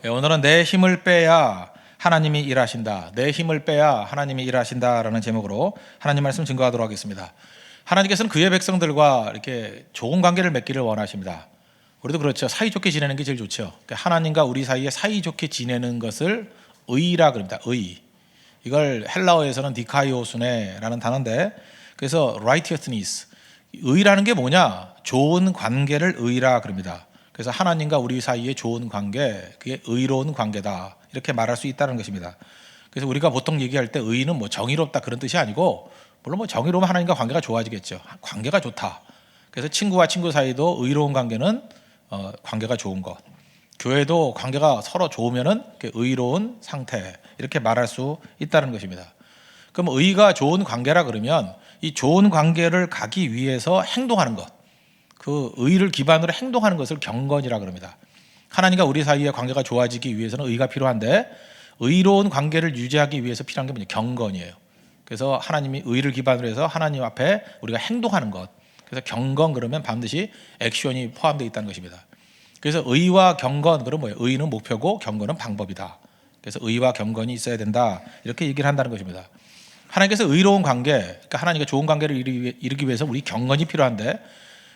오늘은 내 힘을 빼야 하나님이 일하신다. 내 힘을 빼야 하나님이 일하신다라는 제목으로 하나님 말씀 증거하도록 하겠습니다. 하나님께서는 그의 백성들과 이렇게 좋은 관계를 맺기를 원하십니다. 우리도 그렇죠. 사이좋게 지내는 게 제일 좋죠. 하나님과 우리 사이에 사이좋게 지내는 것을 의라 그럽니다. 의. 이걸 헬라어에서는 디카이오수네라는 단어인데, 그래서 righteousness, 의라는 게 뭐냐? 좋은 관계를 의라 그럽니다. 그래서 하나님과 우리 사이의 좋은 관계, 그게 의로운 관계다, 이렇게 말할 수 있다는 것입니다. 그래서 우리가 보통 얘기할 때 의는 뭐 정의롭다 그런 뜻이 아니고, 물론 뭐 정의로우면 하나님과 관계가 좋아지겠죠. 관계가 좋다. 그래서 친구와 친구 사이도 의로운 관계는 관계가 좋은 것. 교회도 관계가 서로 좋으면은 의로운 상태, 이렇게 말할 수 있다는 것입니다. 그럼 의가 좋은 관계라 그러면 이 좋은 관계를 가기 위해서 행동하는 것, 그 의를 기반으로 행동하는 것을 경건이라 그럽니다. 하나님과 우리 사이의 관계가 좋아지기 위해서는 의가 필요한데, 의로운 관계를 유지하기 위해서 필요한 게 뭐냐? 경건이에요. 그래서 하나님이 의를 기반으로 해서 하나님 앞에 우리가 행동하는 것, 그래서 경건 그러면 반드시 액션이 포함되어 있다는 것입니다. 그래서 의와 경건, 그럼 뭐예요? 의는 목표고 경건은 방법이다. 그래서 의와 경건이 있어야 된다, 이렇게 얘기를 한다는 것입니다. 하나님께서 의로운 관계, 그러니까 하나님과 좋은 관계를 이루기 위해서 우리 경건이 필요한데,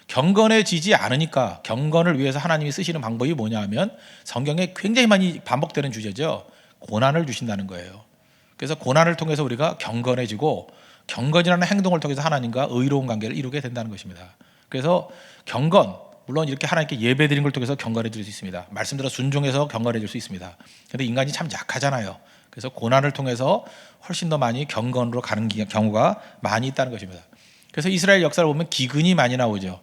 경건해지지 않으니까 경건을 위해서 하나님이 쓰시는 방법이 뭐냐 하면, 성경에 굉장히 많이 반복되는 주제죠. 고난을 주신다는 거예요. 그래서 고난을 통해서 우리가 경건해지고, 경건이라는 행동을 통해서 하나님과 의로운 관계를 이루게 된다는 것입니다. 그래서 경건, 물론 이렇게 하나님께 예배드린 걸 통해서 경건해질 수 있습니다. 말씀대로 순종해서 경건해질 수 있습니다. 그런데 인간이 참 약하잖아요. 그래서 고난을 통해서 훨씬 더 많이 경건으로 가는 경우가 많이 있다는 것입니다. 그래서 이스라엘 역사를 보면 기근이 많이 나오죠.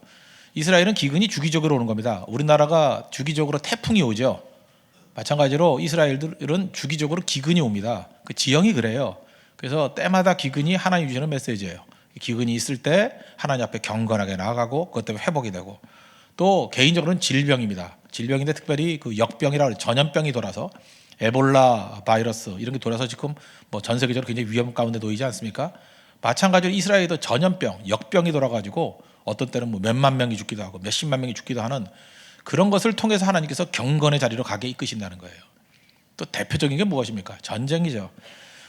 이스라엘은 기근이 주기적으로 오는 겁니다. 우리나라가 주기적으로 태풍이 오죠. 마찬가지로 이스라엘들은 주기적으로 기근이 옵니다. 그 지형이 그래요. 그래서 때마다 기근이 하나님 주시는 메시지예요. 기근이 있을 때 하나님 앞에 경건하게 나아가고, 그것 때문에 회복이 되고, 또 개인적으로는 질병입니다. 질병인데 특별히 그 역병이라고, 전염병이 돌아서 에볼라 바이러스 이런 게 돌아서 지금 뭐 전 세계적으로 굉장히 위험 가운데 놓이지 않습니까? 마찬가지로 이스라엘도 전염병, 역병이 돌아가지고 어떤 때는 뭐 몇만 명이 죽기도 하고 몇십만 명이 죽기도 하는 그런 것을 통해서 하나님께서 경건의 자리로 가게 이끄신다는 거예요. 또 대표적인 게 무엇입니까? 전쟁이죠.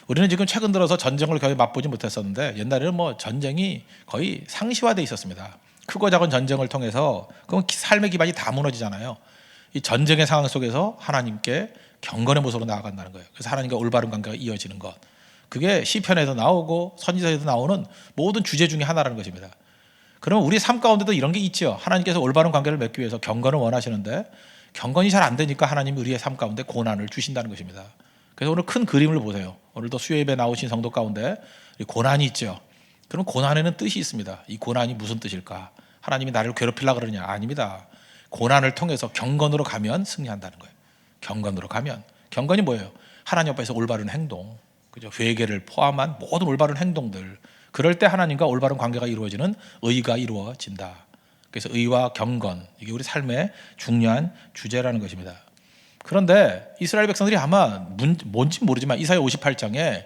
우리는 지금 최근 들어서 전쟁을 거의 맛보지 못했었는데, 옛날에는 뭐 전쟁이 거의 상시화되어 있었습니다. 크고 작은 전쟁을 통해서 그럼 삶의 기반이 다 무너지잖아요. 이 전쟁의 상황 속에서 하나님께 경건의 모습으로 나아간다는 거예요. 그래서 하나님과 올바른 관계가 이어지는 것, 그게 시편에도 나오고 선지서에도 나오는 모든 주제 중에 하나라는 것입니다. 그러면 우리 삶 가운데도 이런 게 있죠. 하나님께서 올바른 관계를 맺기 위해서 경건을 원하시는데, 경건이 잘 안 되니까 하나님이 우리의 삶 가운데 고난을 주신다는 것입니다. 그래서 오늘 큰 그림을 보세요. 오늘도 수요예배 나오신 성도 가운데 고난이 있죠. 그럼 고난에는 뜻이 있습니다. 이 고난이 무슨 뜻일까? 하나님이 나를 괴롭히려고 그러냐? 아닙니다. 고난을 통해서 경건으로 가면 승리한다는 거예요. 경건으로 가면. 경건이 뭐예요? 하나님 앞에서 올바른 행동, 그죠? 회개를 포함한 모든 올바른 행동들. 그럴 때 하나님과 올바른 관계가 이루어지는 의가 이루어진다. 그래서 의와 경건, 이게 우리 삶의 중요한 주제라는 것입니다. 그런데 이스라엘 백성들이 아마 뭔지 모르지만 이사야 58장에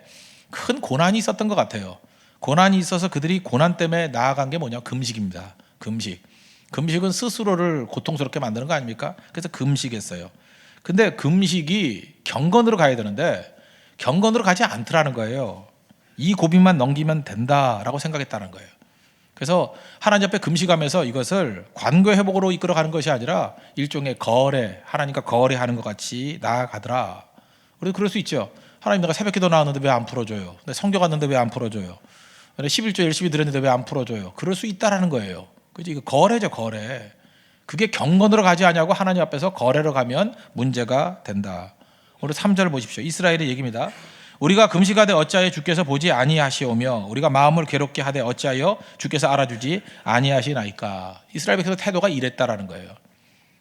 큰 고난이 있었던 것 같아요. 고난이 있어서 그들이 고난 때문에 나아간 게 뭐냐? 금식입니다. 금식. 금식은 스스로를 고통스럽게 만드는 거 아닙니까? 그래서 금식했어요. 근데 금식이 경건으로 가야 되는데 경건으로 가지 않더라는 거예요. 이 고비만 넘기면 된다라고 생각했다는 거예요. 그래서 하나님 앞에 금식하면서 이것을 관계 회복으로 이끌어가는 것이 아니라 일종의 거래, 하나님과 거래하는 것 같이 나아가더라. 우리 그럴 수 있죠. 하나님, 내가 새벽기도 나왔는데 왜 안 풀어줘요? 내가 성교 갔는데 왜 안 풀어줘요? 11조 열심히 드렸는데 왜 안 풀어줘요? 그럴 수 있다라는 거예요. 그죠? 이거 거래죠, 거래. 그게 경건으로 가지 않냐고 하나님 앞에서 거래로 가면 문제가 된다. 오늘 3절 보십시오. 이스라엘의 얘기입니다. 우리가 금식하되 어찌하여 주께서 보지 아니하시오며 우리가 마음을 괴롭게 하되 어찌하여 주께서 알아주지 아니하시나이까. 이스라엘 백성의 태도가 이랬다라는 거예요.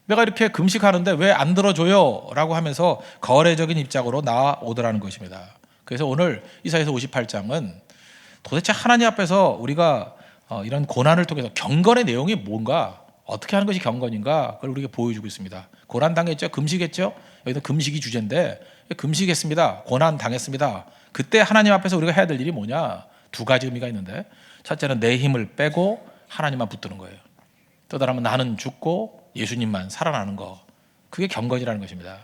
내가 이렇게 금식하는데 왜 안 들어줘요? 라고 하면서 거래적인 입장으로 나오더라는 것입니다. 그래서 오늘 이사야서 58장은 도대체 하나님 앞에서 우리가 이런 고난을 통해서 경건의 내용이 뭔가, 어떻게 하는 것이 경건인가, 그걸 우리에게 보여주고 있습니다. 고난 당했죠? 금식했죠? 여기는 금식이 주제인데, 금식했습니다. 고난 당했습니다. 그때 하나님 앞에서 우리가 해야 될 일이 뭐냐? 두 가지 의미가 있는데, 첫째는 내 힘을 빼고 하나님만 붙드는 거예요. 또 다른 건 나는 죽고 예수님만 살아나는 거. 그게 경건이라는 것입니다.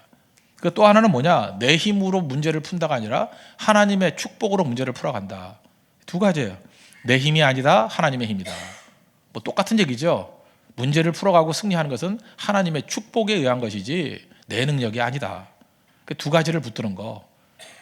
그 또 하나는 뭐냐? 내 힘으로 문제를 푼다가 아니라 하나님의 축복으로 문제를 풀어간다. 두 가지예요. 내 힘이 아니다. 하나님의 힘이다. 뭐 똑같은 얘기죠. 문제를 풀어가고 승리하는 것은 하나님의 축복에 의한 것이지 내 능력이 아니다. 그 두 가지를 붙드는 거.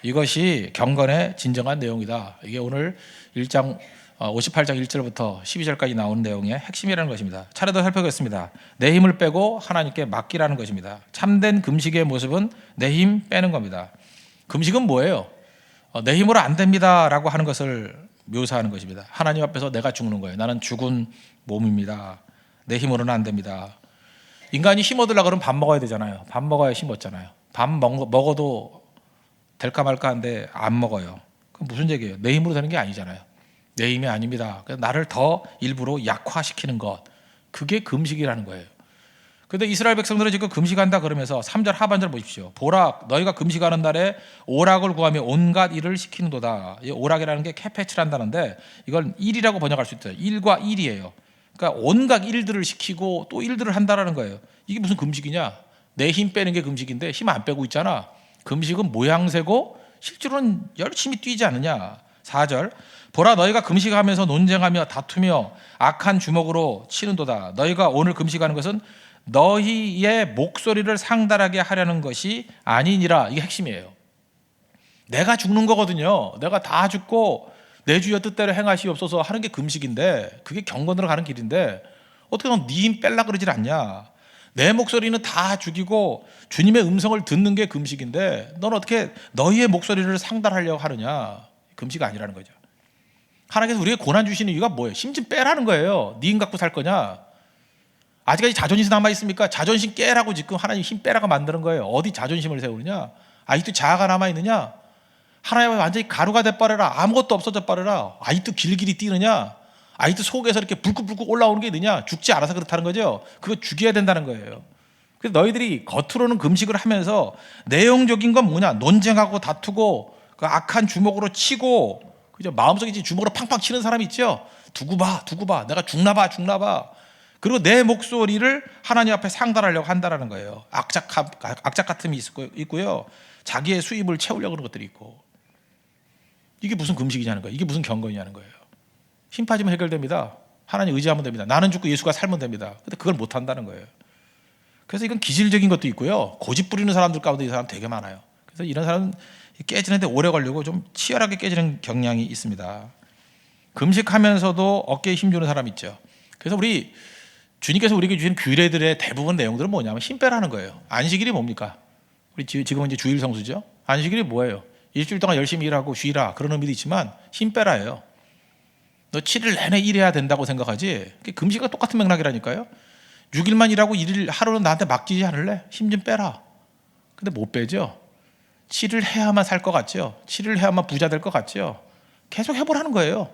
이것이 경건의 진정한 내용이다. 이게 오늘 1장 58장 1절부터 12절까지 나오는 내용의 핵심이라는 것입니다. 차례도 살펴보겠습니다. 내 힘을 빼고 하나님께 맡기라는 것입니다. 참된 금식의 모습은 내 힘 빼는 겁니다. 금식은 뭐예요? 내 힘으로 안 됩니다 라고 하는 것을 묘사하는 것입니다. 하나님 앞에서 내가 죽는 거예요. 나는 죽은 몸입니다. 내 힘으로는 안 됩니다. 인간이 힘 얻으려고 그러면 밥 먹어야 되잖아요. 밥 먹어야 힘 얻잖아요. 밥 먹어도 될까 말까 한데 안 먹어요. 그럼 무슨 얘기예요? 내 힘으로 되는 게 아니잖아요. 내 힘이 아닙니다. 나를 더 일부러 약화시키는 것, 그게 금식이라는 거예요. 그런데 이스라엘 백성들은 지금 금식한다 그러면서 3절 하반절 보십시오. 보라, 너희가 금식하는 날에 오락을 구하며 온갖 일을 시키는도다. 이 오락이라는 게 캐페치란다는데 이걸 일이라고 번역할 수 있어요. 일과 일이에요. 그러니까 온갖 일들을 시키고 또 일들을 한다라는 거예요. 이게 무슨 금식이냐? 내 힘 빼는 게 금식인데 힘 안 빼고 있잖아. 금식은 모양새고 실제로는 열심히 뛰지 않느냐. 4절, 보라, 너희가 금식하면서 논쟁하며 다투며 악한 주먹으로 치는도다. 너희가 오늘 금식하는 것은 너희의 목소리를 상달하게 하려는 것이 아니니라. 이게 핵심이에요. 내가 죽는 거거든요. 내가 다 죽고 내 주여 뜻대로 행하시옵소서 하는 게 금식인데, 그게 경건으로 가는 길인데 어떻게 넌 네 힘 뺄라 그러질 않냐. 내 목소리는 다 죽이고 주님의 음성을 듣는 게 금식인데 넌 어떻게 너희의 목소리를 상달하려고 하느냐. 금식 아니라는 거죠. 하나님께서 우리에게 고난 주시는 이유가 뭐예요? 힘 좀 빼라는 거예요. 네 힘 갖고 살 거냐? 아직까지 자존심 남아있습니까? 자존심 깨라고 지금 하나님 힘 빼라고 만드는 거예요. 어디 자존심을 세우느냐? 아직도 자아가 남아있느냐? 하나님 완전히 가루가 돼버려라. 아무것도 없어져 버려라. 아직도 길길이 뛰느냐? 아직도 속에서 이렇게 불긋불긋 올라오는 게 있느냐? 죽지 않아서 그렇다는 거죠. 그거 죽여야 된다는 거예요. 그래서 너희들이 겉으로는 금식을 하면서 내용적인 건 뭐냐? 논쟁하고 다투고 그 악한 주먹으로 치고, 그죠? 마음속에 주먹으로 팡팡 치는 사람이 있죠. 두고 봐. 내가 죽나 봐. 그리고 내 목소리를 하나님 앞에 상달하려고 한다라는 거예요. 악착 같음이 있고요. 자기의 수입을 채우려고 하는 것들이 있고. 이게 무슨 금식이냐는 거예요. 이게 무슨 경건이냐는 거예요. 힘 빠지면 해결됩니다. 하나님 의지하면 됩니다. 나는 죽고 예수가 살면 됩니다. 근데 그걸 못 한다는 거예요. 그래서 이건 기질적인 것도 있고요. 고집 부리는 사람들 가운데 이 사람 되게 많아요. 그래서 이런 사람은 깨지는데 오래 걸리고 좀 치열하게 깨지는 경향이 있습니다. 금식하면서도 어깨에 힘주는 사람 있죠. 그래서 우리 주님께서 우리에게 주신 규례들의 대부분 내용들은 뭐냐면 힘 빼라는 거예요. 안식일이 뭡니까? 우리 지금은 이제 주일 성수죠. 안식일이 뭐예요? 일주일 동안 열심히 일하고 쉬라, 그런 의미도 있지만 힘 빼라예요. 너 7일 내내 일해야 된다고 생각하지? 금식과 똑같은 맥락이라니까요. 6일만 일하고 1일 하루는 나한테 맡기지 않을래? 힘 좀 빼라. 근데 못 빼죠. 7일 해야만 살 것 같죠. 7일 해야만 부자 될 것 같죠. 계속 해보라는 거예요.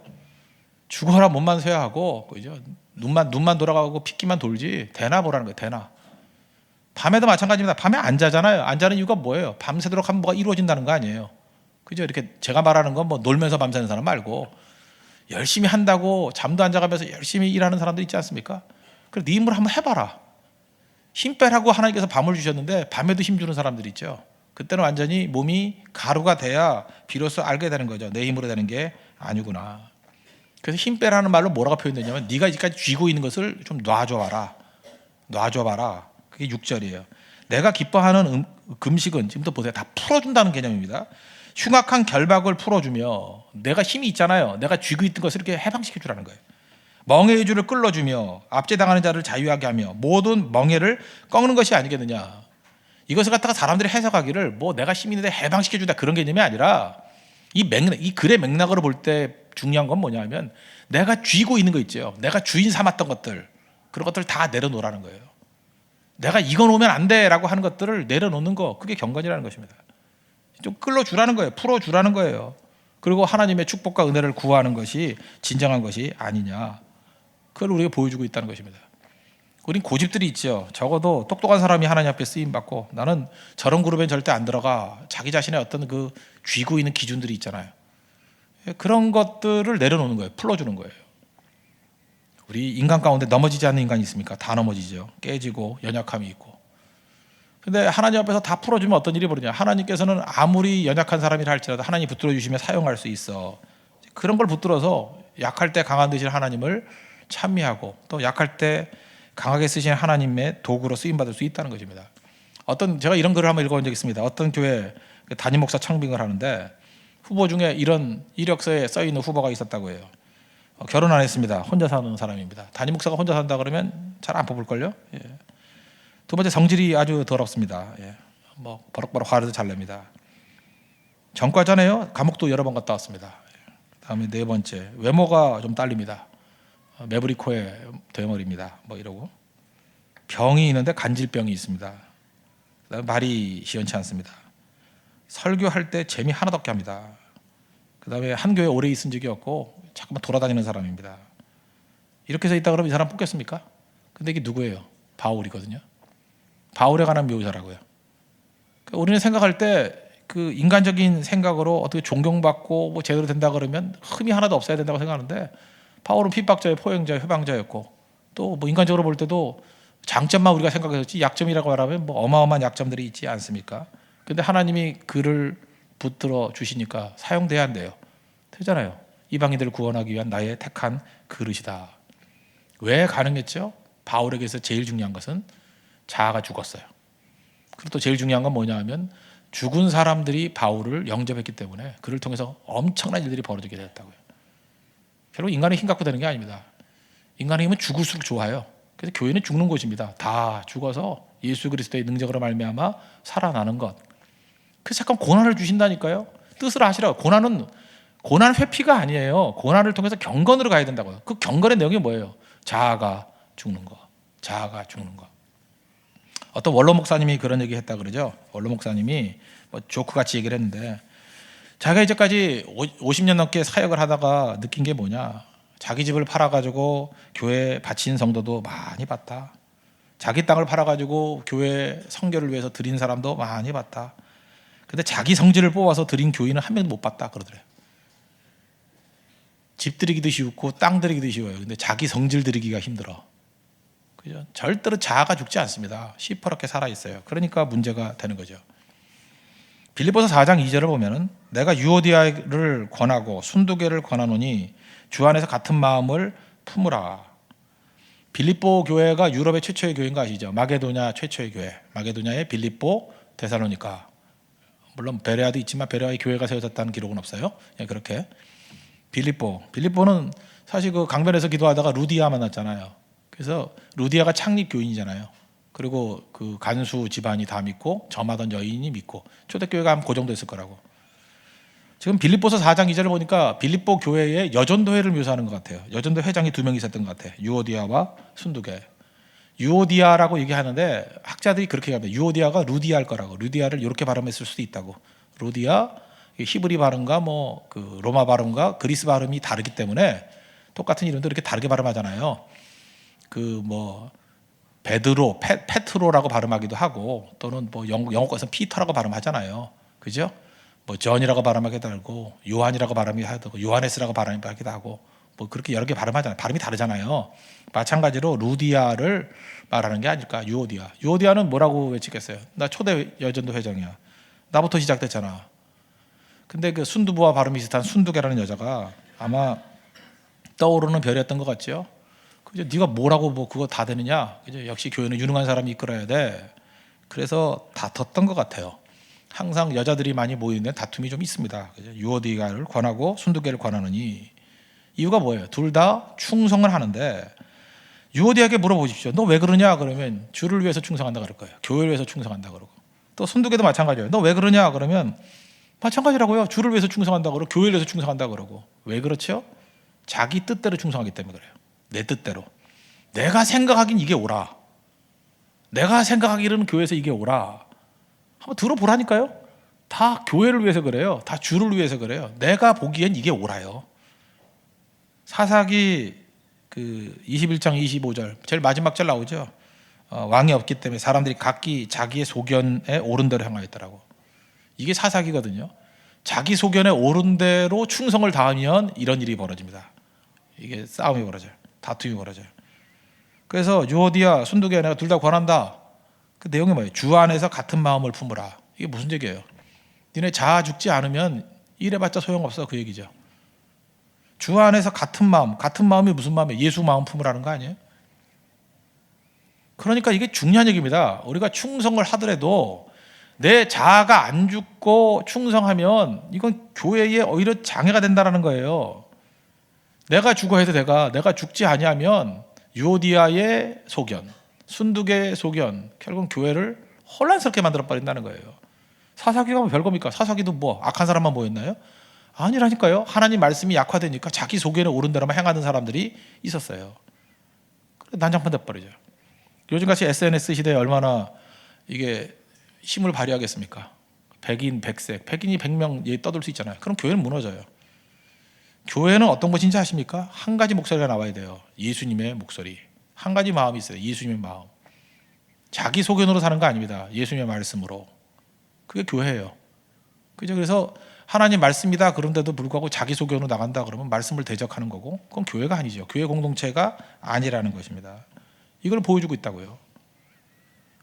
죽어라 몸만 쇠야 하고, 그죠? 눈만 돌아가고 핏기만 돌지 되나 보라는 거예요. 되나. 밤에도 마찬가지입니다. 밤에 안 자잖아요. 안 자는 이유가 뭐예요? 밤새도록 하면 뭐가 이루어진다는 거 아니에요. 그죠? 이렇게 제가 말하는 건 뭐 놀면서 밤새는 사람 말고 열심히 한다고 잠도 안 자가면서 열심히 일하는 사람들 있지 않습니까? 그래, 네 힘으로 한번 해봐라. 힘 빼라고 하나님께서 밤을 주셨는데 밤에도 힘 주는 사람들 있죠. 그때는 완전히 몸이 가루가 돼야 비로소 알게 되는 거죠. 내 힘으로 되는 게 아니구나. 그래서 힘 빼라는 말로 뭐라고 표현되냐면 네가 이제까지 쥐고 있는 것을 좀 놔줘봐라. 그게 6절이에요. 내가 기뻐하는 금식은 지금부터 보세요. 다 풀어준다는 개념입니다. 흉악한 결박을 풀어주며, 내가 힘이 있잖아요. 내가 쥐고 있던 것을 이렇게 해방시켜주라는 거예요. 멍에의 줄을 끌어주며 압제당하는 자를 자유하게 하며 모든 멍에를 꺾는 것이 아니겠느냐. 이것을 갖다가 사람들이 해석하기를 뭐 내가 힘이 있는데 해방시켜주다 그런 개념이 아니라 이 글의 맥락으로 볼 때 중요한 건 뭐냐면 내가 쥐고 있는 거 있죠. 내가 주인 삼았던 것들, 그런 것들 다 내려놓으라는 거예요. 내가 이거 놓으면 안 돼라고 하는 것들을 내려놓는 거, 그게 경건이라는 것입니다. 좀 끌어주라는 거예요. 풀어주라는 거예요. 그리고 하나님의 축복과 은혜를 구하는 것이 진정한 것이 아니냐, 그걸 우리가 보여주고 있다는 것입니다. 우린 고집들이 있죠. 적어도 똑똑한 사람이 하나님 앞에 쓰임받고 나는 저런 그룹엔 절대 안 들어가, 자기 자신의 어떤 그 쥐고 있는 기준들이 있잖아요. 그런 것들을 내려놓는 거예요. 풀어주는 거예요. 우리 인간 가운데 넘어지지 않는 인간이 있습니까? 다 넘어지죠. 깨지고 연약함이 있고. 근데 하나님 앞에서 다 풀어주면 어떤 일이 벌어지냐. 하나님께서는 아무리 연약한 사람이라 할지라도 하나님이 붙들어 주시면 사용할 수 있어. 그런 걸 붙들어서 약할 때 강한 되신 하나님을 찬미하고 또 약할 때 강하게 쓰시는 하나님의 도구로 쓰임받을 수 있다는 것입니다. 제가 이런 글을 한번 읽어본 적이 있습니다. 어떤 교회 담임 목사 청빙을 하는데 후보 중에 이런 이력서에 써있는 후보가 있었다고 해요. 결혼 안 했습니다. 혼자 사는 사람입니다. 담임 목사가 혼자 산다 그러면 잘 안 뽑을걸요. 예. 두 번째, 성질이 아주 더럽습니다. 예. 뭐 버럭버럭 화를 잘 냅니다. 전과자네요. 감옥도 여러 번 갔다 왔습니다. 예. 다음에 네 번째, 외모가 좀 딸립니다. 매부리 코에 대머리입니다. 뭐 이러고 병이 있는데 간질병이 있습니다. 그다음에 말이 시원치 않습니다. 설교할 때 재미 하나도 없게 합니다. 그다음에 한 교회 오래 있은 적이 없고 자꾸만 돌아다니는 사람입니다. 이렇게 해서 있다 그러면 이 사람 뽑겠습니까? 근데 이게 누구예요? 바울이거든요. 바울에 관한 묘사라고요. 그러니까 우리는 생각할 때 그 인간적인 생각으로 어떻게 존경받고 뭐 제대로 된다 그러면 흠이 하나도 없어야 된다고 생각하는데 바울은 핍박자의 포용자의 회방자였고 또 뭐 인간적으로 볼 때도 장점만 우리가 생각했지 약점이라고 말하면 뭐 어마어마한 약점들이 있지 않습니까? 근데 하나님이 그를 붙들어 주시니까 사용돼야 한대요. 되잖아요. 이방인들을 구원하기 위한 나의 택한 그릇이다. 왜 가능했죠? 바울에게서 제일 중요한 것은 자아가 죽었어요. 그리고 또 제일 중요한 건 뭐냐 하면 죽은 사람들이 바울을 영접했기 때문에 그를 통해서 엄청난 일들이 벌어지게 되었다고요. 결국 인간의 힘 갖고 되는 게 아닙니다. 인간의 힘은 죽을수록 좋아요. 그래서 교회는 죽는 곳입니다. 다 죽어서 예수 그리스도의 능력으로 말미암아 살아나는 것. 그래서 잠깐 고난을 주신다니까요. 뜻을 하시라고. 고난 회피가 아니에요. 고난을 통해서 경건으로 가야 된다고요. 그 경건의 내용이 뭐예요? 자아가 죽는 거. 자아가 죽는 거. 어떤 원로 목사님이 그런 얘기 했다 그러죠. 원로 목사님이 뭐 조크같이 얘기를 했는데 자기가 이제까지 50년 넘게 사역을 하다가 느낀 게 뭐냐. 자기 집을 팔아가지고 교회에 바친 성도도 많이 봤다. 자기 땅을 팔아가지고 교회 선교를 위해서 드린 사람도 많이 봤다. 근데 자기 성질을 뽑아서 드린 교인은 한 명도 못 봤다 그러더래요. 집 드리기도 쉽고 땅 드리기도 쉬워요. 근데 자기 성질 드리기가 힘들어. 그죠? 절대로 자아가 죽지 않습니다. 시퍼렇게 살아있어요. 그러니까 문제가 되는 거죠. 빌립보서 4장 2절을 보면은 내가 유오디아를 권하고 순두개를 권하노니 주 안에서 같은 마음을 품으라. 빌립보 교회가 유럽의 최초의 교회인 거 아시죠? 마게도냐 최초의 교회. 마게도냐의 빌립보, 데살로니가. 물론 베레아도 있지만 베레아의 교회가 세워졌다는 기록은 없어요. 그렇게 빌립보는 사실 그 강변에서 기도하다가 루디아 만났잖아요. 그래서 루디아가 창립 교인이잖아요. 그리고 그 간수 집안이 다 믿고 점하던 여인이 믿고 초대교회가 한 그 정도 있을 거라고. 지금 빌립보서 4장 2절을 보니까 빌립보 교회의 여전도회를 묘사하는 것 같아요. 여전도 회장이 2명 있었던 것 같아요. 유오디아와 순두개. 유오디아라고 얘기하는데 학자들이 그렇게 얘기합니다. 유오디아가 루디아일 거라고. 루디아를 이렇게 발음했을 수도 있다고. 루디아 히브리 발음과 뭐 그 로마 발음과 그리스 발음이 다르기 때문에 똑같은 이름도 이렇게 다르게 발음하잖아요. 그 뭐 베드로, 페트로라고 발음하기도 하고 또는 뭐 영어권에서 피터라고 발음하잖아요. 그죠? 뭐 존이라고 발음하기도 하고 요한이라고 발음하기도 하고 요하네스라고 발음하기도 하고 뭐 그렇게 여러 개 발음하잖아요. 발음이 다르잖아요. 마찬가지로 루디아를 말하는 게 아닐까. 유오디아는 뭐라고 외치겠어요? 나 초대 여전도 회장이야. 나부터 시작됐잖아. 근데 그 순두부와 발음이 비슷한 순두개라는 여자가 아마 떠오르는 별이었던 것 같죠. 그죠? 네가 뭐라고 뭐 그거 다 되느냐? 그죠? 역시 교회는 유능한 사람이 이끌어야 돼. 그래서 다퉜던 것 같아요. 항상 여자들이 많이 모이는 다툼이 좀 있습니다. 그죠? 유오디아를 권하고 순두개를 권하느니 이유가 뭐예요? 둘 다 충성을 하는데 유오디아에게 물어보십시오. 너 왜 그러냐? 그러면 주를 위해서 충성한다 그럴 거예요. 교회를 위해서 충성한다 그러고. 또 순두개도 마찬가지예요. 너 왜 그러냐? 그러면 마찬가지라고요. 주를 위해서 충성한다 그러고 교회를 위해서 충성한다 그러고. 왜 그렇죠? 자기 뜻대로 충성하기 때문에 그래요. 내 뜻대로. 내가 생각하긴 이게 옳아. 내가 생각하기로는 교회에서 이게 옳아. 한번 들어보라니까요. 다 교회를 위해서 그래요. 다 주를 위해서 그래요. 내가 보기엔 이게 옳아요. 사사기 그 21장 25절 제일 마지막 절 나오죠. 왕이 없기 때문에 사람들이 각기 자기의 소견에 옳은 대로 행하였더라고. 이게 사사기거든요. 자기 소견에 옳은 대로 충성을 다하면 이런 일이 벌어집니다. 이게 싸움이 벌어져요. 다툼이 벌어져요. 그래서 유오디아, 순두개 내가 둘 다 권한다. 그 내용이 뭐예요? 주 안에서 같은 마음을 품으라. 이게 무슨 얘기예요? 니네 자아 죽지 않으면 이래봤자 소용없어, 그 얘기죠. 주 안에서 같은 마음이 무슨 마음이에요? 예수 마음 품으라는 거 아니에요? 그러니까 이게 중요한 얘기입니다. 우리가 충성을 하더라도 내 자아가 안 죽고 충성하면 이건 교회에 오히려 장애가 된다는 거예요. 내가 죽어야 돼. 내가 죽지 아니하면 유오디아의 소견, 순두개의 소견, 결국 교회를 혼란스럽게 만들어버린다는 거예요. 사사기가 뭐 별겁니까? 사사기도 뭐 악한 사람만 모였나요? 아니라니까요. 하나님 말씀이 약화되니까 자기 소견에 옳은 대로만 행하는 사람들이 있었어요. 난장판 돼버리죠. 요즘같이 SNS 시대에 얼마나 이게 힘을 발휘하겠습니까? 백인, 백색, 백인이 100명 떠들 수 있잖아요. 그럼 교회는 무너져요. 교회는 어떤 것인지 아십니까? 한 가지 목소리가 나와야 돼요. 예수님의 목소리. 한 가지 마음이 있어요. 예수님의 마음. 자기 소견으로 사는 거 아닙니다. 예수님의 말씀으로. 그게 교회예요. 그죠? 그래서 하나님 말씀이다 그런데도 불구하고 자기 소견으로 나간다 그러면 말씀을 대적하는 거고, 그건 교회가 아니죠. 교회 공동체가 아니라는 것입니다. 이걸 보여주고 있다고요.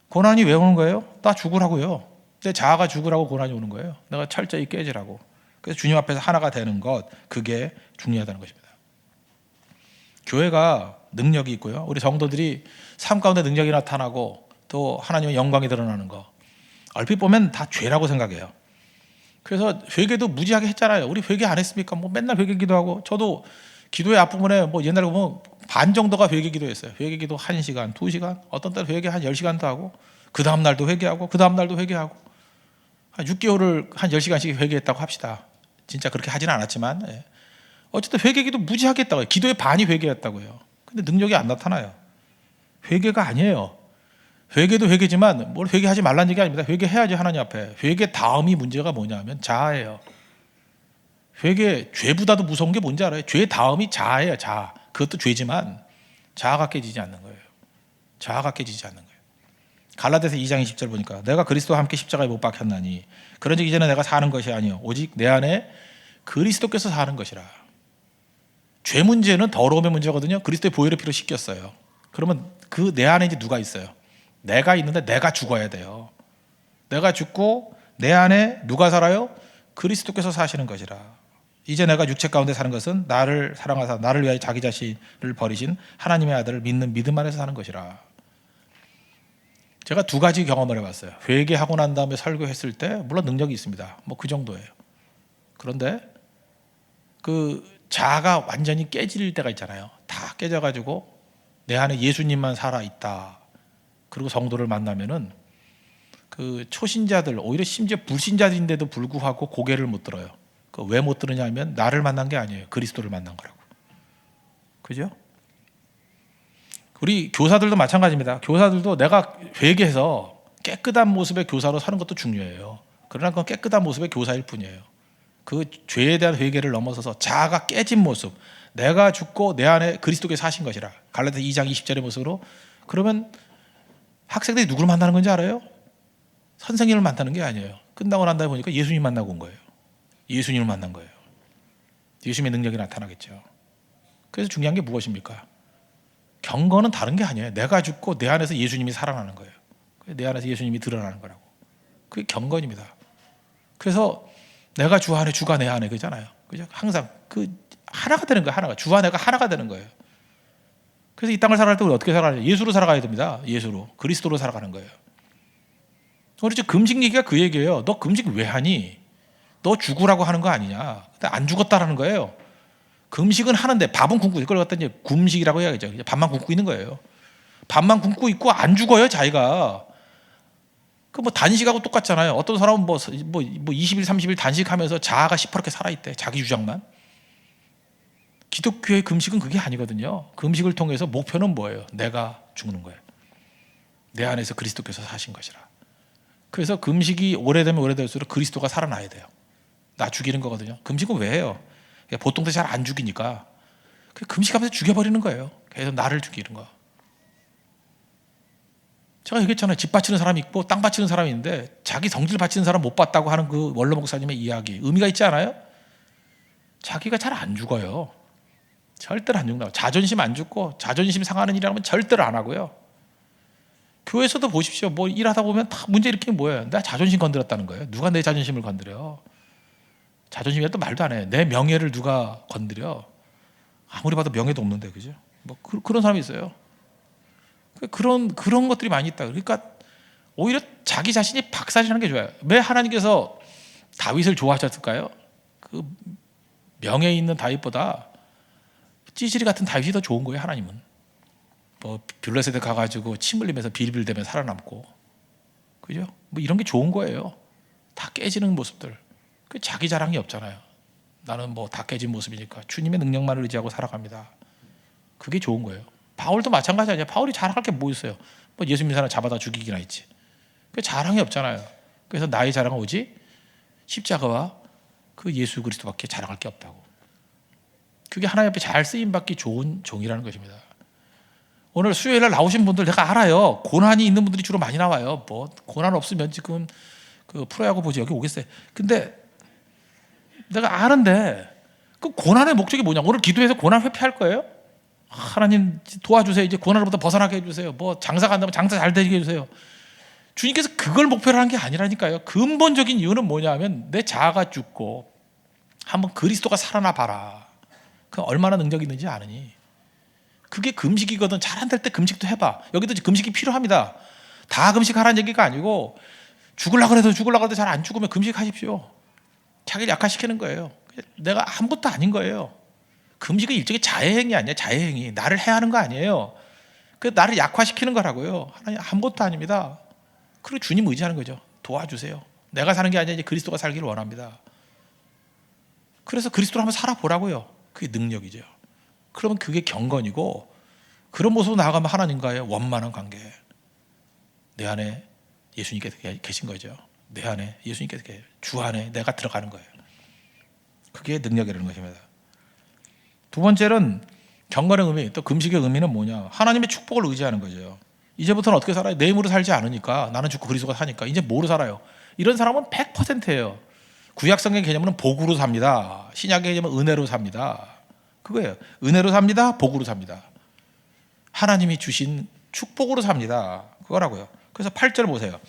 고난이 왜 오는 거예요? 나 죽으라고요. 내 자아가 죽으라고 고난이 오는 거예요. 내가 철저히 깨지라고. 그래서 주님 앞에서 하나가 되는 것, 그게 중요하다는 것입니다. 교회가 능력이 있고요. 우리 성도들이 삶 가운데 능력이 나타나고 또 하나님의 영광이 드러나는 거, 얼핏 보면 다 죄라고 생각해요. 그래서 회개도 무지하게 했잖아요. 우리 회개 안 했습니까? 뭐 맨날 회개 기도하고, 저도 기도의 앞부분에 뭐 옛날에 보면 반 정도가 회개 기도였어요. 회개 기도 1시간, 2시간, 어떤 때는 회개 한 10시간도 하고, 그 다음 날도 회개하고, 그 다음 날도 회개하고, 한 6개월을 한 10시간씩 회개했다고 합시다. 진짜 그렇게 하지는 않았지만, 예. 어쨌든 회개 기도 무지하게 했다고요. 기도의 반이 회개였다고요. 근데 능력이 안 나타나요. 회개가 아니에요. 회개도 회개지만 뭘 회개하지 말라는 얘기 아닙니다. 회개해야지 하나님 앞에. 회개 다음이 문제가 뭐냐면 자아예요. 회개, 죄보다도 무서운 게 뭔지 알아요? 죄 다음이 자아예요. 자아. 그것도 죄지만 자아가 깨지지 않는 거예요. 자아가 깨지지 않는 거예요. 갈라디아서 2장 20절 보니까 내가 그리스도와 함께 십자가에 못 박혔나니 그런즉 이제는 내가 사는 것이 아니요 오직 내 안에 그리스도께서 사는 것이라. 죄 문제는 더러움의 문제거든요. 그리스도의 보혈의 피로 씻겼어요. 그러면 그 내 안에 이제 누가 있어요? 내가 있는데 내가 죽어야 돼요. 내가 죽고 내 안에 누가 살아요? 그리스도께서 사시는 것이라. 이제 내가 육체 가운데 사는 것은 나를 사랑하사 나를 위하여 자기 자신을 버리신 하나님의 아들을 믿는 믿음 안에서 사는 것이라. 제가 2가지 경험을 해봤어요. 회개하고 난 다음에 설교했을 때 물론 능력이 있습니다. 뭐 그 정도예요. 그런데 그 자아가 완전히 깨질 때가 있잖아요. 다 깨져가지고 내 안에 예수님만 살아있다. 그리고 성도를 만나면은 그 초신자들, 오히려 심지어 불신자들인데도 불구하고 고개를 못 들어요. 왜 못 들으냐 하면 나를 만난 게 아니에요. 그리스도를 만난 거라고. 그죠? 우리 교사들도 마찬가지입니다. 교사들도 내가 회개해서 깨끗한 모습의 교사로 사는 것도 중요해요. 그러나 그건 깨끗한 모습의 교사일 뿐이에요. 그 죄에 대한 회개를 넘어서서 자아가 깨진 모습, 내가 죽고 내 안에 그리스도께 사신 것이라. 갈라디아서 2장 20절의 모습으로. 그러면 학생들이 누구를 만나는 건지 알아요? 선생님을 만나는 게 아니에요. 끝나고 난 다음에 보니까 예수님 만나고 온 거예요. 예수님을 만난 거예요. 예수님의 능력이 나타나겠죠. 그래서 중요한 게 무엇입니까? 경건은 다른 게 아니에요. 내가 죽고 내 안에서 예수님이 살아나는 거예요. 내 안에서 예수님이 드러나는 거라고. 그게 경건입니다. 그래서 내가 주 안에 주가 내 안에 그잖아요. 그죠? 항상 그 하나가 되는 거예요. 하나가 주와 내가 하나가 되는 거예요. 그래서 이 땅을 살아갈 때 우리 어떻게 살아가냐? 예수로 살아가야 됩니다. 예수로, 그리스도로 살아가는 거예요. 우리 지금 금식 얘기가 그 얘기예요. 너 금식 왜 하니? 너 죽으라고 하는 거 아니냐? 근데 안 죽었다라는 거예요. 금식은 하는데 밥은 굶고 이걸 갖다 이제 굶식이라고 해야겠죠. 밥만 굶고 있는 거예요. 밥만 굶고 있고 안 죽어요, 자기가. 그 뭐 단식하고 똑같잖아요. 어떤 사람은 뭐 20일, 30일 단식하면서 자아가 시퍼렇게 살아있대. 자기 주장만. 기독교의 금식은 그게 아니거든요. 금식을 통해서 목표는 뭐예요? 내가 죽는 거예요. 내 안에서 그리스도께서 사신 것이라. 그래서 금식이 오래되면 오래될수록 그리스도가 살아나야 돼요. 나 죽이는 거거든요. 금식은 왜 해요? 보통 때 잘 안 죽이니까 금식하면서 죽여버리는 거예요. 계속 나를 죽이는 거. 제가 얘기했잖아요. 집 바치는 사람이 있고 땅 바치는 사람이 있는데 자기 성질 바치는 사람 못 봤다고 하는 그 원로 목사님의 이야기 의미가 있지 않아요? 자기가 잘 안 죽어요. 절대로 안 죽는다고. 자존심 안 죽고 자존심 상하는 일이라면 절대로 안 하고요. 교회에서도 보십시오. 뭐 일하다 보면 다 문제 일으키는 뭐예요? 나 자존심 건드렸다는 거예요. 누가 내 자존심을 건드려? 자존심이라도 말도 안 해. 내 명예를 누가 건드려? 아무리 봐도 명예도 없는데, 그죠? 뭐 그런 사람이 있어요. 그런 것들이 많이 있다. 그러니까 오히려 자기 자신이 박살이라는 게 좋아요. 왜 하나님께서 다윗을 좋아하셨을까요? 그 명예 있는 다윗보다 찌질이 같은 다윗이 더 좋은 거예요. 하나님은 뭐 블레셋에 가가지고 침 흘리면서 빌빌대며 살아남고, 그죠? 뭐 이런 게 좋은 거예요. 다 깨지는 모습들. 그 자기 자랑이 없잖아요. 나는 뭐 다 깨진 모습이니까 주님의 능력만을 의지하고 살아갑니다. 그게 좋은 거예요. 바울도 마찬가지 아니에요. 바울이 자랑할 게 뭐 있어요? 뭐 예수 믿는 사람 잡아다 죽이기나 했지. 그 자랑이 없잖아요. 그래서 나의 자랑은 오직 십자가와 그 예수 그리스도밖에 자랑할 게 없다고. 그게 하나님 앞에 잘 쓰임받기 좋은 종이라는 것입니다. 오늘 수요일날 나오신 분들 내가 알아요. 고난이 있는 분들이 주로 많이 나와요. 뭐 고난 없으면 지금 그 프로야구 보지 여기 오겠어요. 근데 내가 아는데 그 고난의 목적이 뭐냐? 오늘 기도해서 고난 회피할 거예요? 하나님 도와주세요. 이제 고난으로부터 벗어나게 해주세요. 뭐 장사 간다면 장사 잘 되게 해주세요. 주님께서 그걸 목표로 한 게 아니라니까요. 근본적인 이유는 뭐냐면 내 자아가 죽고 한번 그리스도가 살아나 봐라. 그 얼마나 능력 있는지 아느니. 그게 금식이거든. 잘 안 될 때 금식도 해봐. 여기도 금식이 필요합니다. 다 금식하라는 얘기가 아니고 죽으려고 해도 잘 안 죽으면 금식하십시오. 자기를 약화시키는 거예요. 내가 아무것도 아닌 거예요. 금식은 일종의 자해행위 아니에요. 자해행위. 나를 해하는 거 아니에요. 그 나를 약화시키는 거라고요. 하나님 아무것도 아닙니다. 그리고 주님 의지하는 거죠. 도와주세요. 내가 사는 게 아니라 이제 그리스도가 살기를 원합니다. 그래서 그리스도로 한번 살아보라고요. 그게 능력이죠. 그러면 그게 경건이고, 그런 모습으로 나아가면 하나님과의 원만한 관계, 내 안에 예수님께서 계신 거죠. 내 안에 예수님께서 주 안에 내가 들어가는 거예요. 그게 능력이라는 것입니다. 두 번째는 경건의 의미, 또 금식의 의미는 뭐냐? 하나님의 축복을 의지하는 거죠. 이제부터는 어떻게 살아요? 내 힘으로 살지 않으니까, 나는 죽고 그리스도가 사니까 이제 뭐로 살아요? 이런 사람은 100%예요. 구약성경의 개념은 복으로 삽니다. 신약의 개념은 은혜로 삽니다. 그거예요. 은혜로 삽니다. 복으로 삽니다. 하나님이 주신 축복으로 삽니다. 그거라고요. 그래서 8절 보세요.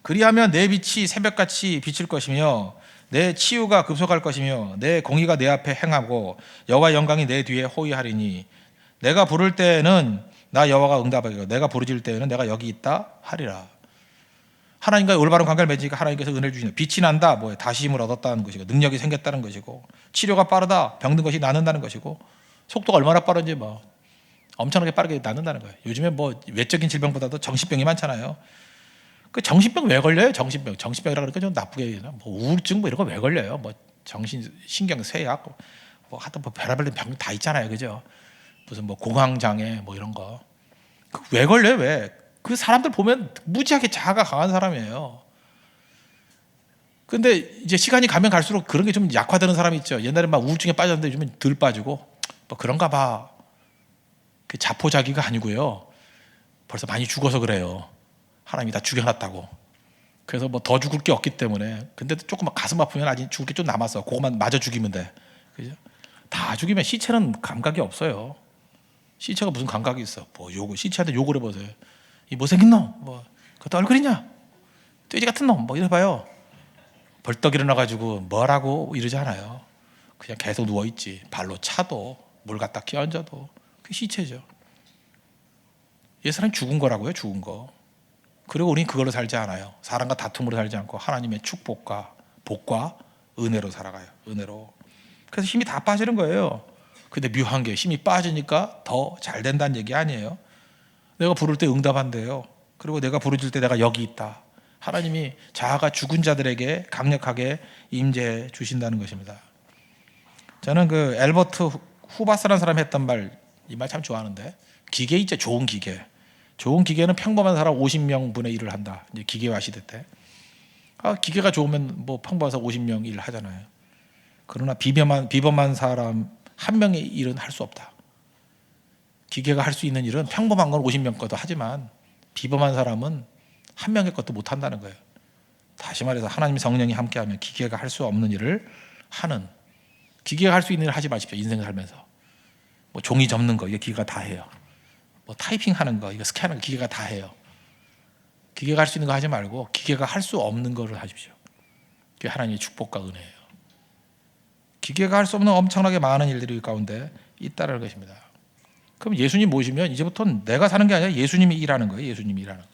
그리하면 내 빛이 새벽같이 비칠 것이며 내 치유가 급속할 것이며 내 공의가 내 앞에 행하고 여호와의 영광이 내 뒤에 호위하리니 내가 부를 때에는 나 여호와가 응답하리라. 내가 부르짖을 때에는 내가 여기 있다 하리라. 하나님과의 올바른 관계를 맺으니까 하나님께서 은혜를 주시는, 빛이 난다, 뭐예요? 다시 힘을 얻었다는 것이고, 능력이 생겼다는 것이고, 치료가 빠르다, 병든 것이 낫는다는 것이고, 속도가 얼마나 빠른지 뭐 엄청나게 빠르게 낫는다는 거예요. 요즘에 뭐 외적인 질병보다도 정신병이 많잖아요. 그 정신병 왜 걸려요? 정신병이라 그러니까 좀 나쁘게 뭐 우울증 뭐 이런 거 왜 걸려요? 뭐 정신 신경 쇠약 뭐 하여튼 뭐 별의별 병 다 있잖아요, 그죠? 무슨 뭐 공황 장애 뭐 이런 거. 왜 걸려요? 왜? 그 사람들 보면 무지하게 자아가 강한 사람이에요. 근데 이제 시간이 가면 갈수록 그런 게 좀 약화되는 사람이 있죠. 옛날에 막 우울증에 빠졌는데 요즘은 덜 빠지고 뭐 그런가 봐. 그 자포자기가 아니고요. 벌써 많이 죽어서 그래요. 하나님이 다 죽여놨다고. 그래서 뭐 더 죽을 게 없기 때문에. 근데 조금 가슴 아프면 아직 죽을 게 좀 남았어. 그것만 마저 죽이면 돼. 그죠? 다 죽이면 시체는 감각이 없어요. 시체가 무슨 감각이 있어? 뭐 욕을 시체한테 욕을 해보세요. 이 못생긴 놈, 뭐 그것도 얼굴이냐? 돼지 같은 놈, 뭐 이래봐요. 벌떡 일어나가지고 뭐라고 이러지 않아요. 그냥 계속 누워 있지. 발로 차도 물 갖다 끼얹어도 그게 시체죠. 예수는 죽은 거라고요, 죽은 거. 그리고 우리는 그걸로 살지 않아요. 사람과 다툼으로 살지 않고 하나님의 축복과 복과 은혜로 살아가요. 은혜로. 그래서 힘이 다 빠지는 거예요. 근데 묘한 게 힘이 빠지니까 더 잘 된다는 얘기 아니에요. 내가 부를 때 응답한대요. 그리고 내가 부르질 때 내가 여기 있다. 하나님이 자아가 죽은 자들에게 강력하게 임재해 주신다는 것입니다. 저는 그 엘버트 후바스라는 사람이 했던 말, 이 말 참 좋아하는데, 기계 있죠. 좋은 기계. 좋은 기계는 평범한 사람 50명분의 일을 한다. 이제 기계화 시대 때. 기계가 좋으면 뭐 평범해서 50명 일 하잖아요. 그러나 비범한 사람 한 명의 일은 할 수 없다. 기계가 할 수 있는 일은 평범한 건 50명 것도 하지만 비범한 사람은 한 명의 것도 못 한다는 거예요. 다시 말해서 하나님 성령이 함께하면 기계가 할 수 없는 일을 하는, 기계가 할 수 있는 일을 하지 마십시오. 인생을 살면서 뭐 종이 접는 거 이거 기계가 다 해요. 뭐 타이핑하는 거 이거 스캔하는 거 기계가 다 해요. 기계가 할 수 있는 거 하지 말고 기계가 할 수 없는 거를 하십시오. 그게 하나님의 축복과 은혜예요. 기계가 할 수 없는 엄청나게 많은 일들이 가운데 있다는 것입니다. 그럼 예수님 모시면 이제부터는 내가 사는 게 아니라 예수님이 일하는 거예요. 예수님이 일하는 거.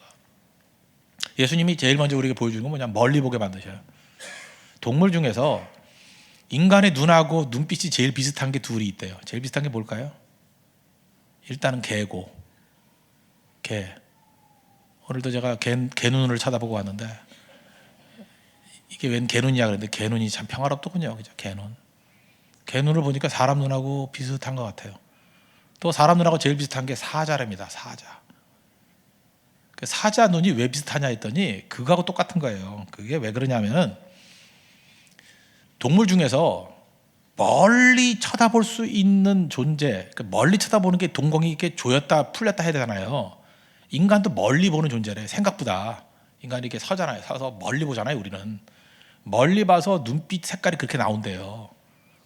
예수님이 제일 먼저 우리에게 보여주는 건 뭐냐? 멀리 보게 만드셔요. 동물 중에서 인간의 눈하고 눈빛이 제일 비슷한 게 둘이 있대요. 제일 비슷한 게 뭘까요? 일단은 개고. 개. 오늘도 제가 개 눈을 쳐다보고 왔는데 이게 웬 개눈이야 그랬는데 개눈이 참 평화롭더군요. 그죠? 개눈. 개눈을 보니까 사람 눈하고 비슷한 것 같아요. 또 사람 눈하고 제일 비슷한 게 사자랍니다. 사자. 그 사자 눈이 왜 비슷하냐 했더니 그거하고 똑같은 거예요. 그게 왜 그러냐면은 동물 중에서 멀리 쳐다볼 수 있는 존재, 멀리 쳐다보는 게 동공이 이렇게 조였다 풀렸다 해야 되잖아요. 인간도 멀리 보는 존재래. 생각보다 인간이 이렇게 서잖아요. 서서 멀리 보잖아요. 우리는 멀리 봐서 눈빛 색깔이 그렇게 나온대요.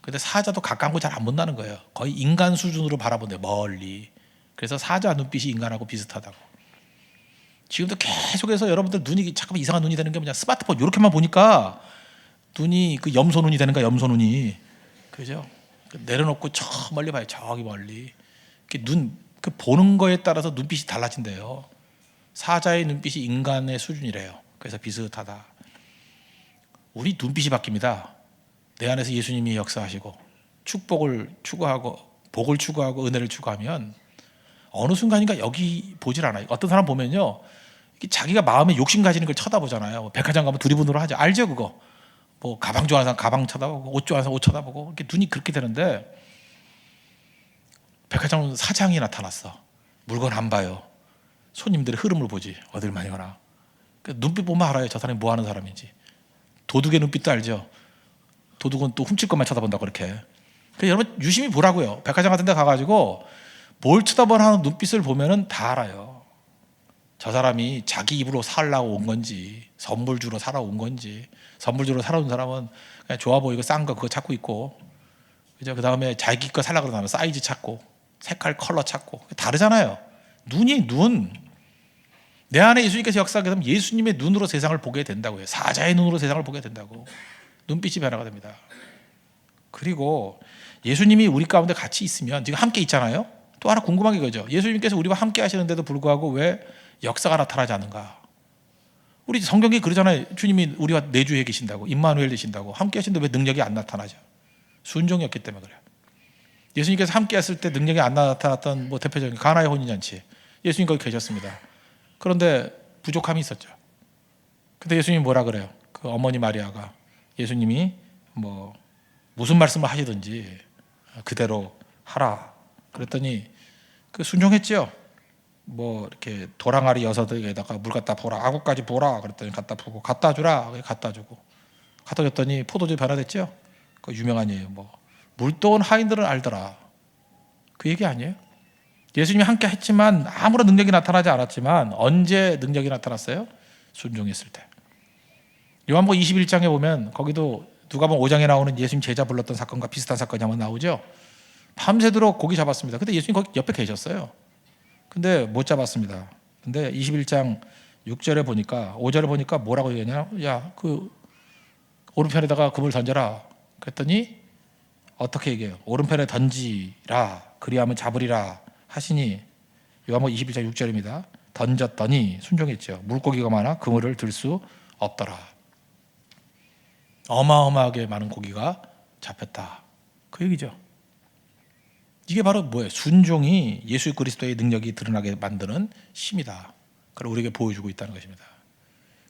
근데 사자도 가까운 거 잘 안 본다는 거예요. 거의 인간 수준으로 바라본대요. 멀리. 그래서 사자 눈빛이 인간하고 비슷하다고. 지금도 계속해서 여러분들 눈이 잠깐만 이상한 눈이 되는 게 뭐냐? 스마트폰 이렇게만 보니까 눈이 그 염소 눈이 되는 거야. 염소 눈이. 그죠? 내려놓고 저 멀리 봐요. 저기 멀리. 그 보는 거에 따라서 눈빛이 달라진대요. 사자의 눈빛이 인간의 수준이래요. 그래서 비슷하다. 우리 눈빛이 바뀝니다. 내 안에서 예수님이 역사하시고 축복을 추구하고 복을 추구하고 은혜를 추구하면 어느 순간인가 여기 보질 않아요. 어떤 사람 보면요, 자기가 마음에 욕심 가지는 걸 쳐다보잖아요. 백화점 가면 두리번호로 하죠. 알죠 그거? 뭐 가방 좋아하는 사람 가방 쳐다보고 옷 좋아하는 사람 옷 쳐다보고 이렇게 눈이 그렇게 되는데 백화점 사장이 나타났어. 물건 안 봐요. 손님들의 흐름을 보지. 어딜 많이 가나. 눈빛 보면 알아요. 저 사람이 뭐 하는 사람인지. 도둑의 눈빛도 알죠. 도둑은 또 훔칠 것만 쳐다본다고 그렇게. 여러분 유심히 보라고요. 백화점 같은 데 가가지고 뭘 쳐다보는 눈빛을 보면은 다 알아요. 저 사람이 자기 입으로 살라고 온 건지 선물 주러 사러 온 건지. 선물 주러 사러 온 사람은 그냥 좋아 보이고 싼 거 그거 찾고 있고, 그죠? 그 다음에 자기 거 살라고 그러면 사이즈 찾고 색깔 컬러 찾고 다르잖아요. 눈이 눈. 내 안에 예수님께서 역사하게 되면 예수님의 눈으로 세상을 보게 된다고요. 사자의 눈으로 세상을 보게 된다고. 눈빛이 변화가 됩니다. 그리고 예수님이 우리 가운데 같이 있으면 지금 함께 있잖아요. 또 하나 궁금한 게 그거죠. 예수님께서 우리와 함께 하시는데도 불구하고 왜 역사가 나타나지 않는가? 우리 성경이 그러잖아요. 주님이 우리와 내주에 계신다고, 임마누엘 되신다고, 함께 하시는데 왜 능력이 안 나타나죠? 순종이었기 때문에 그래요. 예수님께서 함께 했을 때 능력이 안 나타났던 뭐 대표적인 가나의 혼인잔치, 예수님 거기 계셨습니다. 그런데 부족함이 있었죠. 근데 예수님이 뭐라 그래요? 그 어머니 마리아가 예수님이 뭐 무슨 말씀을 하시든지 그대로 하라 그랬더니 그 순종했죠. 뭐 이렇게 도랑아리 여섯에다가 물 갖다 부어라, 아구까지 부어라 그랬더니 갖다 부고, 갖다 주라 갖다 주고, 갖다 줬더니 포도주 변화됐죠. 그 유명한 예요. 뭐 물도온 하인들은 알더라. 그 얘기 아니에요? 예수님이 함께 했지만 아무런 능력이 나타나지 않았지만 언제 능력이 나타났어요? 순종했을 때. 요한복음 21장에 보면 거기도 누가복음 5장에 나오는 예수님 제자 불렀던 사건과 비슷한 사건이 한번 나오죠. 밤새도록 고기 잡았습니다. 근데 예수님 거기 옆에 계셨어요. 근데 못 잡았습니다. 근데 21장 6절에 보니까 5절에 보니까 뭐라고 얘기하냐? 야, 그 오른편에다가 그물 던져라. 그랬더니 어떻게 얘기해요? 오른편에 던지라 그리하면 잡으리라 하시니, 요한복음 21장 6절입니다. 던졌더니 순종했죠. 물고기가 많아 그물을 들 수 없더라. 어마어마하게 많은 고기가 잡혔다. 그 얘기죠. 이게 바로 뭐예요? 순종이 예수 그리스도의 능력이 드러나게 만드는 힘이다. 그걸 우리에게 보여주고 있다는 것입니다.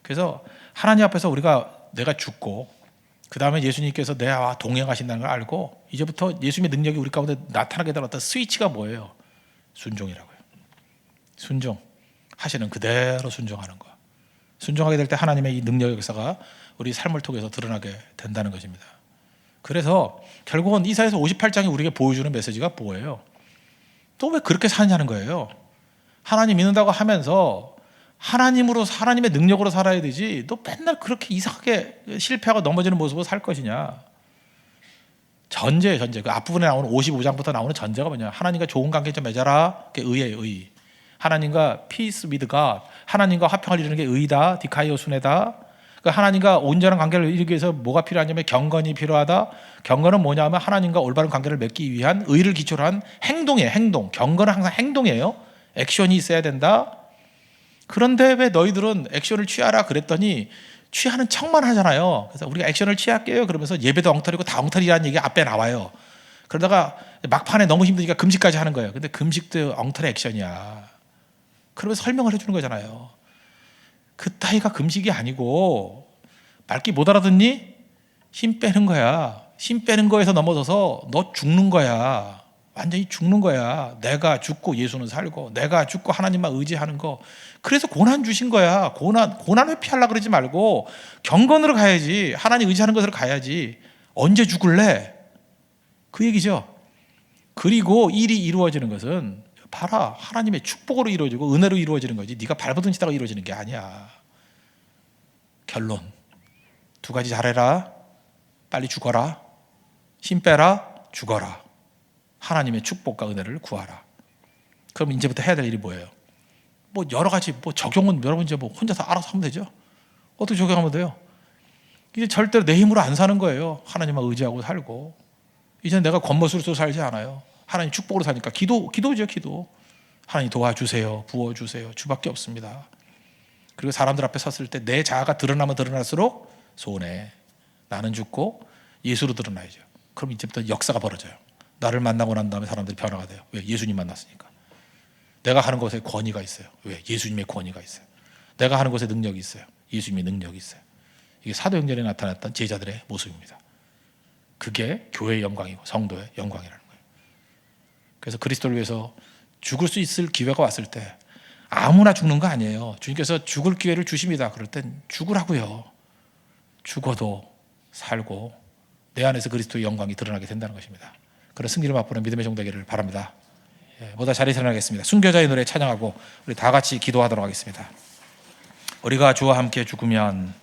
그래서 하나님 앞에서 내가 죽고 그 다음에 예수님께서 내와 동행하신다는 걸 알고 이제부터 예수님의 능력이 우리 가운데 나타나게 된 어떤 스위치가 뭐예요? 순종이라고요. 순종. 하시는 그대로 순종하는 거. 순종하게 될 때 하나님의 이 능력의 역사가 우리 삶을 통해서 드러나게 된다는 것입니다. 그래서 결국은 이사야서 58장이 우리에게 보여주는 메시지가 뭐예요? 또 왜 그렇게 사냐는 거예요. 하나님 믿는다고 하면서 하나님으로, 하나님의 능력으로 살아야 되지, 너 맨날 그렇게 이상하게 실패하고 넘어지는 모습으로 살 것이냐. 전제. 그 앞부분에 나오는 55장부터 나오는 전제가 뭐냐? 하나님과 좋은 관계 좀 맺어라. 그게 의예요, 의. 하나님과 peace with God, 하나님과 화평을 이루는 게 의다, 디카이오 순회다. 그러니까 하나님과 온전한 관계를 이루기 위해서 뭐가 필요하냐면 경건이 필요하다. 경건은 뭐냐면 하나님과 올바른 관계를 맺기 위한 의를 기초로 한 행동이에요. 행동. 경건은 항상 행동이에요. 액션이 있어야 된다. 그런데 왜 너희들은 액션을 취하라 그랬더니 취하는 척만 하잖아요. 그래서 우리가 액션을 취할게요 그러면서 예배도 엉터리고 다 엉터리라는 얘기가 앞에 나와요. 그러다가 막판에 너무 힘드니까 금식까지 하는 거예요. 근데 금식도 엉터리 액션이야. 그러면서 설명을 해주는 거잖아요. 그 따위가 금식이 아니고 말귀 못 알아듣니? 힘 빼는 거야. 힘 빼는 거에서 넘어져서 너 죽는 거야. 완전히 죽는 거야. 내가 죽고 예수는 살고, 내가 죽고 하나님만 의지하는 거. 그래서 고난 주신 거야. 고난 회피하려고 그러지 말고 경건으로 가야지. 하나님 의지하는 것으로 가야지. 언제 죽을래? 그 얘기죠. 그리고 일이 이루어지는 것은 봐라, 하나님의 축복으로 이루어지고 은혜로 이루어지는 거지 네가 발버둥 치다가 이루어지는 게 아니야. 결론, 두 가지 잘해라. 빨리 죽어라. 힘 빼라. 죽어라. 하나님의 축복과 은혜를 구하라. 그럼 이제부터 해야 될 일이 뭐예요? 뭐 여러 가지 적용은 여러분 이제 혼자서 알아서 하면 되죠. 어떻게 적용하면 돼요? 이제 절대로 내 힘으로 안 사는 거예요. 하나님만 의지하고 살고. 이제 내가 겉멋으로 살지 않아요. 하나님 축복으로 사니까 기도죠. 기도. 하나님 도와주세요. 부어주세요. 주밖에 없습니다. 그리고 사람들 앞에 섰을 때 내 자아가 드러나면 드러날수록 손해. 나는 죽고 예수로 드러나야죠. 그럼 이제부터 역사가 벌어져요. 나를 만나고 난 다음에 사람들이 변화가 돼요. 왜? 예수님 만났으니까. 내가 하는 것에 권위가 있어요. 왜? 예수님의 권위가 있어요. 내가 하는 것에 능력이 있어요. 예수님의 능력이 있어요. 이게 사도행전에 나타났던 제자들의 모습입니다. 그게 교회의 영광이고 성도의 영광이라는 거예요. 그래서 그리스도를 위해서 죽을 수 있을 기회가 왔을 때 아무나 죽는 거 아니에요. 주님께서 죽을 기회를 주십니다. 그럴 땐 죽으라고요. 죽어도 살고 내 안에서 그리스도의 영광이 드러나게 된다는 것입니다. 그런 승리를 맛보는 믿음의 종 되기를 바랍니다. 보다 자리에 일어나겠습니다. 순교자의 노래 찬양하고 우리 다 같이 기도하도록 하겠습니다. 우리가 주와 함께 죽으면